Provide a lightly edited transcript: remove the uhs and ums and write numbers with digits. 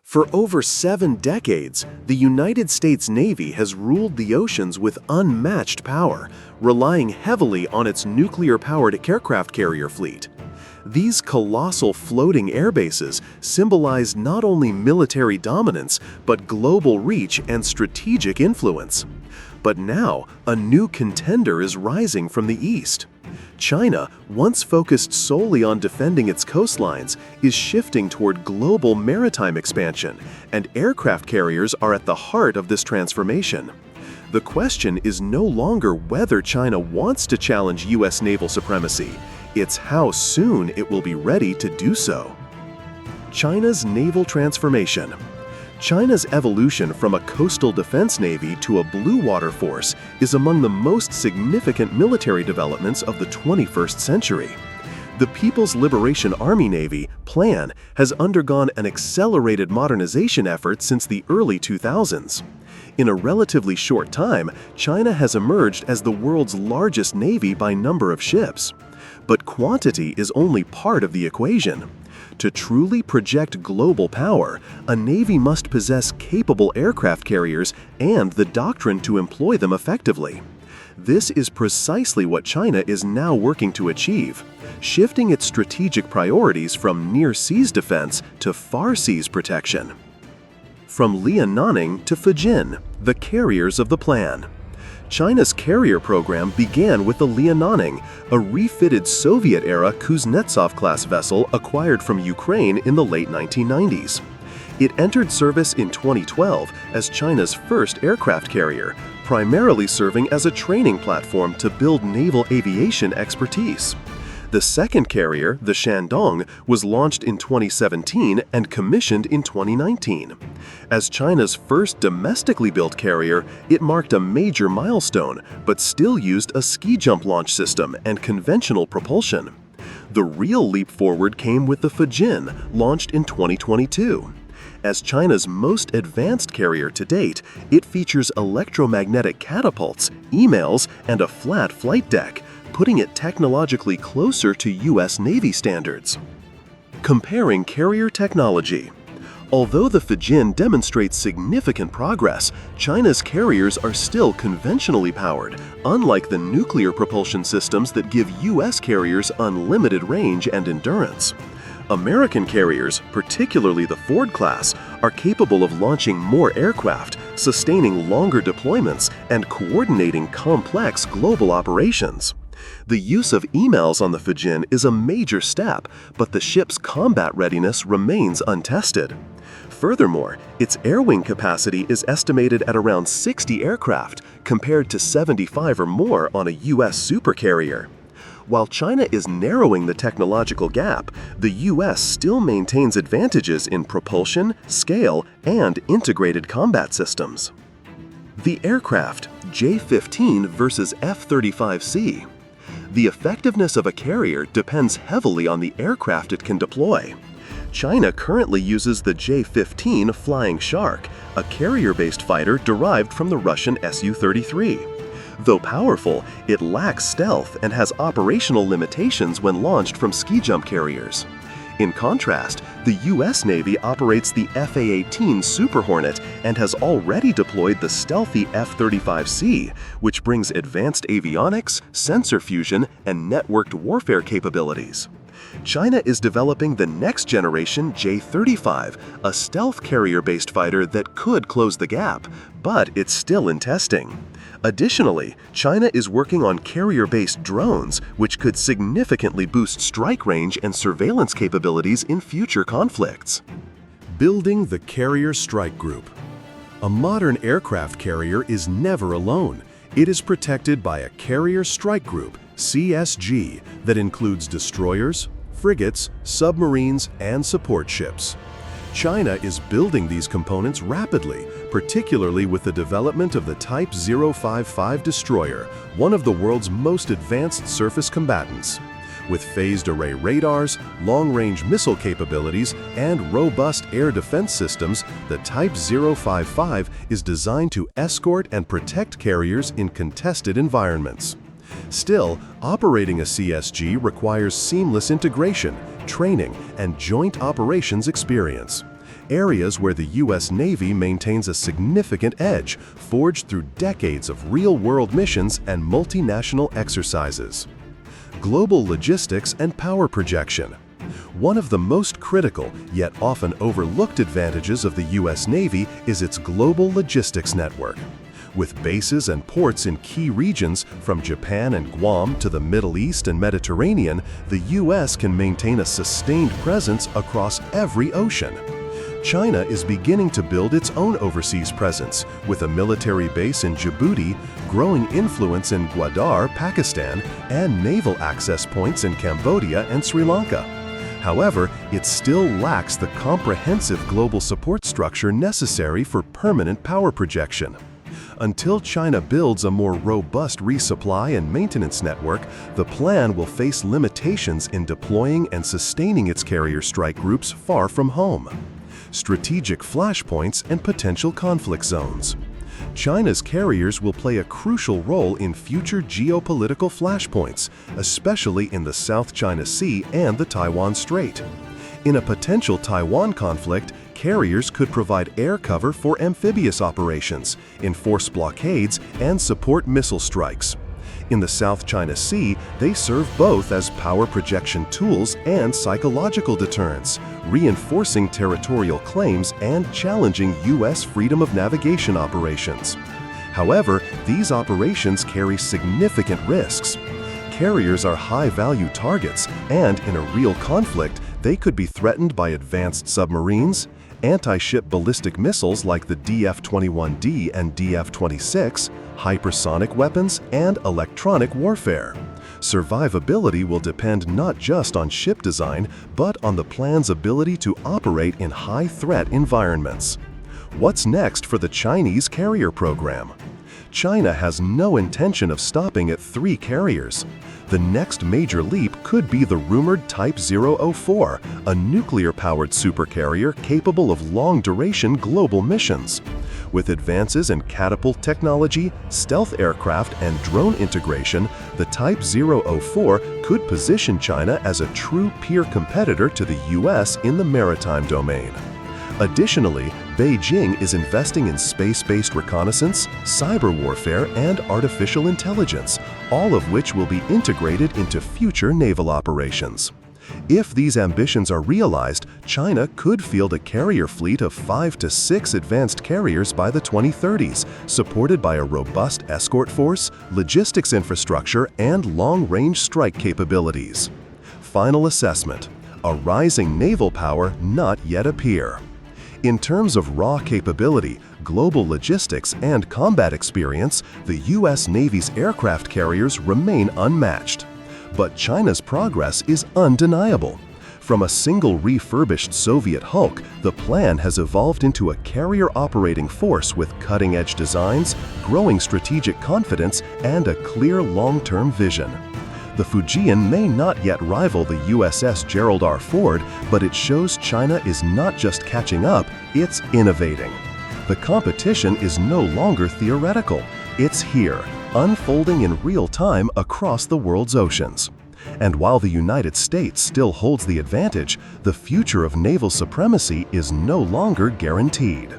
For over 7 decades, the United States Navy has ruled the oceans with unmatched power, relying heavily on its nuclear-powered aircraft carrier fleet. These colossal floating airbases symbolize not only military dominance, but global reach and strategic influence. But now, a new contender is rising from the east. China, once focused solely on defending its coastlines, is shifting toward global maritime expansion, and aircraft carriers are at the heart of this transformation. The question is no longer whether China wants to challenge U.S. naval supremacy, it's how soon it will be ready to do so. China's naval transformation. China's evolution from a coastal defense navy to a blue water force is among the most significant military developments of the 21st century. The People's Liberation Army Navy, PLAN, has undergone an accelerated modernization effort since the early 2000s. In a relatively short time, China has emerged as the world's largest navy by number of ships. But quantity is only part of the equation. To truly project global power, a navy must possess capable aircraft carriers and the doctrine to employ them effectively. This is precisely what China is now working to achieve, shifting its strategic priorities from near-seas defense to far-seas protection. From Liaoning to Fujian, the carriers of the plan. China's carrier program began with the Liaoning, a refitted Soviet-era Kuznetsov-class vessel acquired from Ukraine in the late 1990s. It entered service in 2012 as China's first aircraft carrier, primarily serving as a training platform to build naval aviation expertise. The second carrier, the Shandong, was launched in 2017 and commissioned in 2019. As China's first domestically built carrier, it marked a major milestone, but still used a ski jump launch system and conventional propulsion. The real leap forward came with the Fujian, launched in 2022. As China's most advanced carrier to date, it features electromagnetic catapults, emails, and a flat flight deck, putting it technologically closer to U.S. Navy standards. Comparing carrier technology. Although the Fujian demonstrates significant progress, China's carriers are still conventionally powered, unlike the nuclear propulsion systems that give U.S. carriers unlimited range and endurance. American carriers, particularly the Ford class, are capable of launching more aircraft, sustaining longer deployments, and coordinating complex global operations. The use of emails on the Fujian is a major step, but the ship's combat readiness remains untested. Furthermore, its air-wing capacity is estimated at around 60 aircraft, compared to 75 or more on a U.S. supercarrier. While China is narrowing the technological gap, the U.S. still maintains advantages in propulsion, scale, and integrated combat systems. The aircraft, J-15 versus F-35C. The effectiveness of a carrier depends heavily on the aircraft it can deploy. China currently uses the J-15 Flying Shark, a carrier-based fighter derived from the Russian Su-33. Though powerful, it lacks stealth and has operational limitations when launched from ski jump carriers. In contrast, the U.S. Navy operates the F/A-18 Super Hornet and has already deployed the stealthy F-35C, which brings advanced avionics, sensor fusion, and networked warfare capabilities. China is developing the next-generation J-35, a stealth carrier-based fighter that could close the gap, but it's still in testing. Additionally, China is working on carrier-based drones, which could significantly boost strike range and surveillance capabilities in future conflicts. Building the Carrier Strike Group. A modern aircraft carrier is never alone. It is protected by a Carrier Strike Group, CSG, that includes destroyers, frigates, submarines, and support ships. China is building these components rapidly, particularly with the development of the Type 055 destroyer, one of the world's most advanced surface combatants. With phased array radars, long-range missile capabilities, and robust air defense systems, the Type 055 is designed to escort and protect carriers in contested environments. Still, operating a CSG requires seamless integration, training, and joint operations experience. areas where the U.S. Navy maintains a significant edge, forged through decades of real-world missions and multinational exercises. Global logistics and power projection. One of the most critical, yet often overlooked advantages of the U.S. Navy is its global logistics network. With bases and ports in key regions, from Japan and Guam to the Middle East and Mediterranean, the U.S. can maintain a sustained presence across every ocean. China is beginning to build its own overseas presence, with a military base in Djibouti, growing influence in Gwadar, Pakistan, and naval access points in Cambodia and Sri Lanka. However, it still lacks the comprehensive global support structure necessary for permanent power projection. Until China builds a more robust resupply and maintenance network, the plan will face limitations in deploying and sustaining its carrier strike groups far from home. Strategic flashpoints and potential conflict zones. China's carriers will play a crucial role in future geopolitical flashpoints, especially in the South China Sea and the Taiwan Strait. In a potential Taiwan conflict, carriers could provide air cover for amphibious operations, enforce blockades, and support missile strikes. In the South China Sea, they serve both as power projection tools and psychological deterrents, reinforcing territorial claims and challenging U.S. freedom of navigation operations. However, these operations carry significant risks. Carriers are high-value targets, and in a real conflict, they could be threatened by advanced submarines, anti-ship ballistic missiles like the DF-21D and DF-26, hypersonic weapons, and electronic warfare. Survivability will depend not just on ship design, but on the plan's ability to operate in high-threat environments. What's next for the Chinese carrier program? China has no intention of stopping at 3 carriers. The next major leap could be the rumored Type 004, a nuclear-powered supercarrier capable of long-duration global missions. With advances in catapult technology, stealth aircraft, and drone integration, the Type 004 could position China as a true peer competitor to the U.S. in the maritime domain. Additionally, Beijing is investing in space-based reconnaissance, cyber warfare, and artificial intelligence, all of which will be integrated into future naval operations. If these ambitions are realized, China could field a carrier fleet of 5 to 6 advanced carriers by the 2030s, supported by a robust escort force, logistics infrastructure, and long-range strike capabilities. Final assessment: a rising naval power not yet a peer. In terms of raw capability, global logistics, and combat experience, the U.S. Navy's aircraft carriers remain unmatched. But China's progress is undeniable. From a single refurbished Soviet Hulk, the plan has evolved into a carrier operating force with cutting-edge designs, growing strategic confidence, and a clear long-term vision. The Fujian may not yet rival the USS Gerald R. Ford, but it shows China is not just catching up, it's innovating. The competition is no longer theoretical. It's here, unfolding in real time across the world's oceans. And while the United States still holds the advantage, the future of naval supremacy is no longer guaranteed.